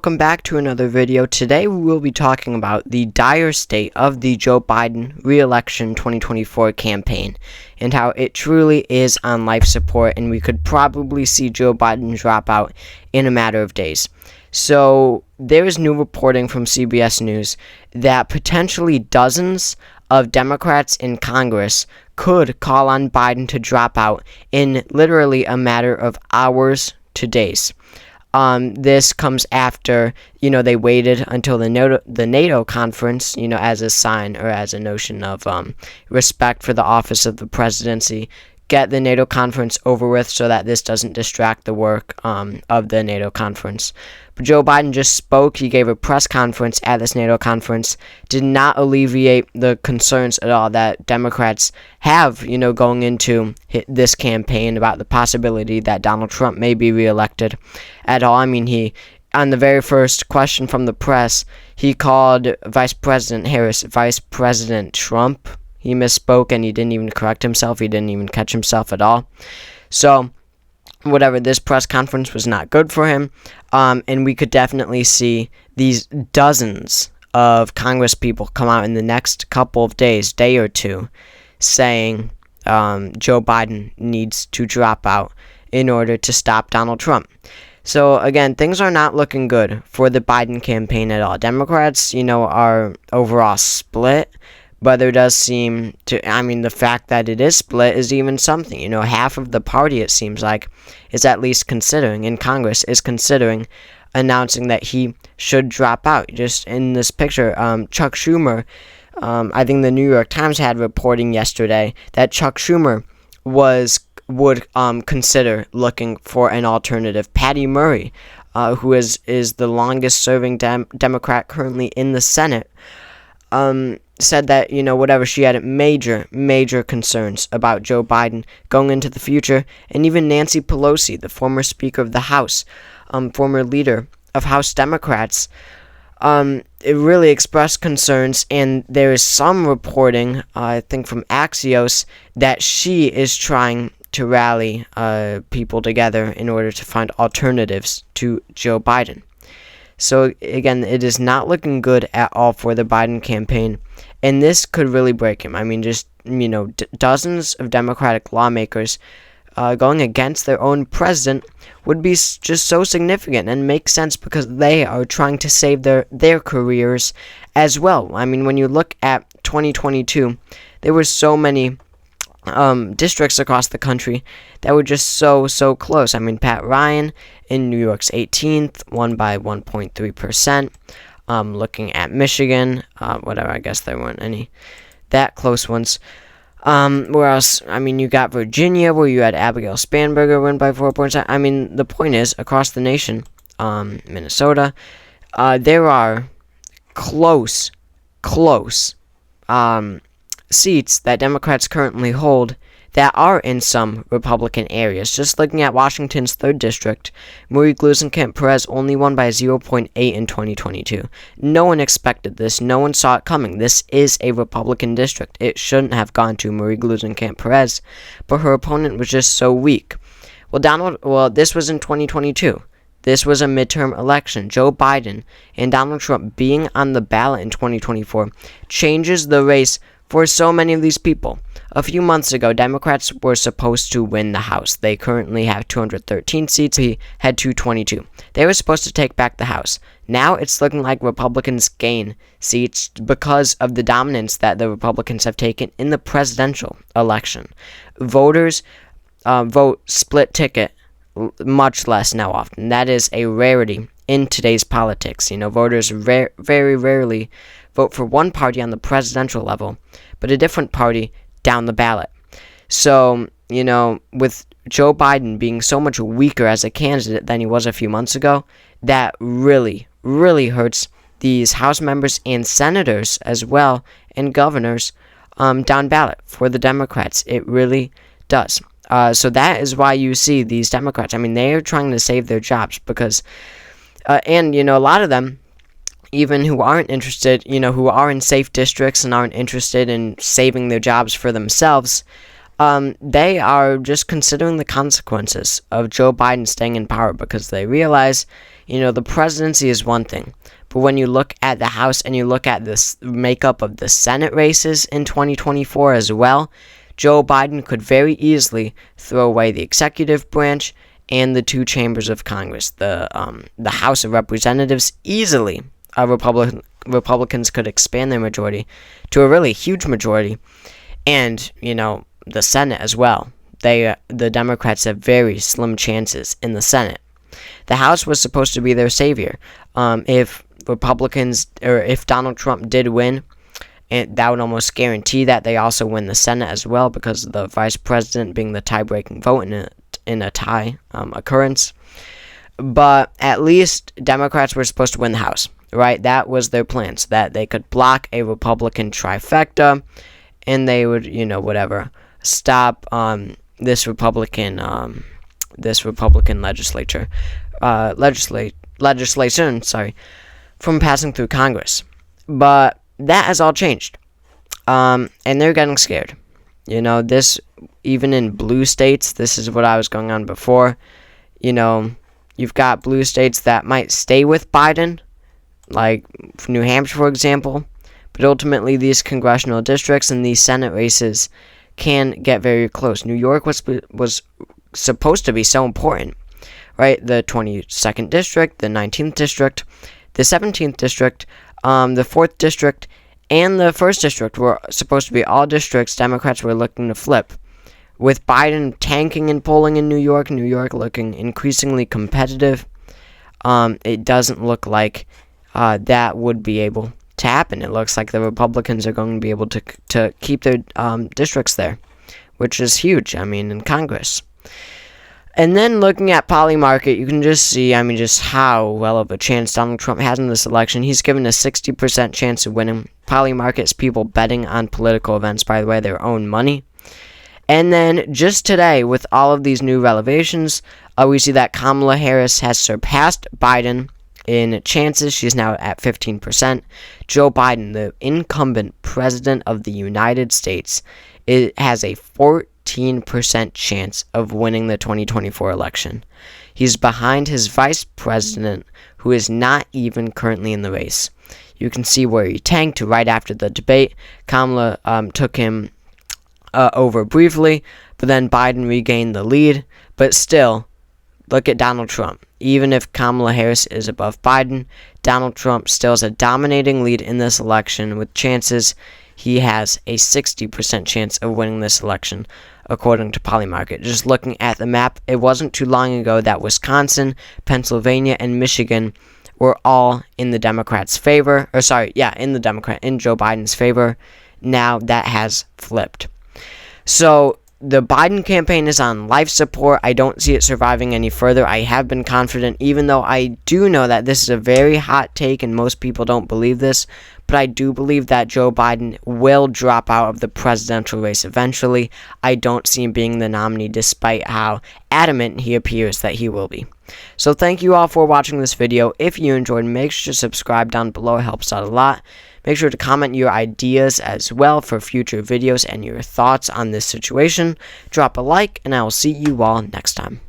Welcome back to another video. Today we will be talking about the dire state of the Joe Biden re-election 2024 campaign and how it truly is on life support, and we could probably see Joe Biden drop out in a matter of days. So there is new reporting from CBS News that potentially dozens of Democrats in Congress could call on Biden to drop out in literally a matter of hours to days. This comes after, they waited until the NATO conference, as a sign or as a notion of respect for the office of the presidency, get the NATO conference over with so that this doesn't distract the work of the NATO conference. But Joe Biden just spoke. He gave a press conference at this NATO conference, did not alleviate the concerns at all that Democrats have, going into this campaign about the possibility that Donald Trump may be reelected at all. I mean, he, on the very first question from the press, he called Vice President Harris Vice President Trump. He misspoke and he didn't even correct himself. He didn't even catch himself at all. So, whatever, this press conference was not good for him. And we could definitely see these dozens of Congress people come out in the next couple of days, day or two, saying Joe Biden needs to drop out in order to stop Donald Trump. So, again, things are not looking good for the Biden campaign at all. Democrats, are overall split. But there does seem to, the fact that it is split is even something. Half of the party, it seems like, is at least considering, in Congress, is considering announcing that he should drop out. Just in this picture, Chuck Schumer, I think the New York Times had reporting yesterday that Chuck Schumer would consider looking for an alternative. Patty Murray, who is the longest-serving Democrat currently in the Senate, said that, whatever, she had major concerns about Joe Biden going into the future. And even Nancy Pelosi, the former Speaker of the House, former leader of House Democrats, it really expressed concerns. And there is some reporting, I think from Axios, that she is trying to rally people together in order to find alternatives to Joe Biden. So, again, it is not looking good at all for the Biden campaign, and this could really break him. Dozens of Democratic lawmakers going against their own president would be just so significant and make sense because they are trying to save their careers as well. When you look at 2022, there were so many districts across the country that were just so close. Pat Ryan in New York's 18th won by 1.3%. Looking at Michigan, I guess there weren't any that close ones. Where else? You got Virginia, where you had Abigail Spanberger win by 4 points. The point is, across the nation, Minnesota, there are close seats that Democrats currently hold that are in some Republican areas. Just looking at Washington's 3rd District, Marie Gluesenkamp-Perez only won by 0.8 in 2022. No one expected this. No one saw it coming. This is a Republican district. It shouldn't have gone to Marie Gluesenkamp-Perez, but her opponent was just so weak. This was in 2022. This was a midterm election. Joe Biden and Donald Trump being on the ballot in 2024 changes the race for so many of these people. A few months ago, Democrats were supposed to win the House. They currently have 213 seats. He had 222. They were supposed to take back the House. Now it's looking like Republicans gain seats because of the dominance that the Republicans have taken in the presidential election. Voters vote split ticket much less now often. That is a rarity in today's politics. Voters very rarely vote for one party on the presidential level, but a different party down the ballot. So, with Joe Biden being so much weaker as a candidate than he was a few months ago, that really hurts these House members and senators as well, and governors down ballot for the Democrats. It really does. So that is why you see these Democrats. They are trying to save their jobs because, a lot of them, even who aren't interested, who are in safe districts and aren't interested in saving their jobs for themselves, they are just considering the consequences of Joe Biden staying in power, because they realize, the presidency is one thing, but when you look at the House and you look at this makeup of the Senate races in 2024 as well, Joe Biden could very easily throw away the executive branch and the two chambers of Congress. The House of Representatives, easily, Republicans could expand their majority to a really huge majority, and the Senate as well. The Democrats have very slim chances in the Senate. The House was supposed to be their savior. If Republicans, or if Donald Trump did win, and that would almost guarantee that they also win the Senate as well, because of the vice president being the tie-breaking vote in a tie occurrence. But at least Democrats were supposed to win the House, right? That was their plan, so that they could block a Republican trifecta, and they would, stop this Republican legislation, from passing through Congress. But that has all changed, and they're getting scared. This, even in blue states, this is what I was going on before. You've got blue states that might stay with Biden, like New Hampshire, for example, but ultimately these congressional districts and these Senate races can get very close. New York was supposed to be so important, right? The 22nd district, the 19th district, the 17th district, the 4th district, and the 1st district were supposed to be all districts Democrats were looking to flip. With Biden tanking in polling in New York looking increasingly competitive, it doesn't look like that would be able to happen. It looks like the Republicans are going to be able to keep their districts there, which is huge, in Congress. And then looking at Polymarket, you can just see, just how well of a chance Donald Trump has in this election. He's given a 60% chance of winning. Polymarket is people betting on political events, by the way, their own money. And then just today, with all of these new revelations, we see that Kamala Harris has surpassed Biden in chances. She's now at 15%. Joe Biden, the incumbent president of the United States, has a 14% chance of winning the 2024 election. He's behind his vice president, who is not even currently in the race. You can see where he tanked right after the debate. Kamala took him over briefly, but then Biden regained the lead. But still, look at Donald Trump. Even if Kamala Harris is above Biden, Donald Trump still has a dominating lead in this election, with chances he has a 60% chance of winning this election, according to Polymarket. Just looking at the map, it wasn't too long ago that Wisconsin, Pennsylvania, and Michigan were all in the Democrats' favor. In Joe Biden's favor. Now that has flipped. So the Biden campaign is on life support. I don't see it surviving any further. I have been confident, even though I do know that this is a very hot take and most people don't believe this, but I do believe that Joe Biden will drop out of the presidential race eventually. I don't see him being the nominee, despite how adamant he appears that he will be. So thank you all for watching this video. If you enjoyed, make sure to subscribe down below. It helps out a lot. Make sure to comment your ideas as well for future videos and your thoughts on this situation. Drop a like, and I will see you all next time.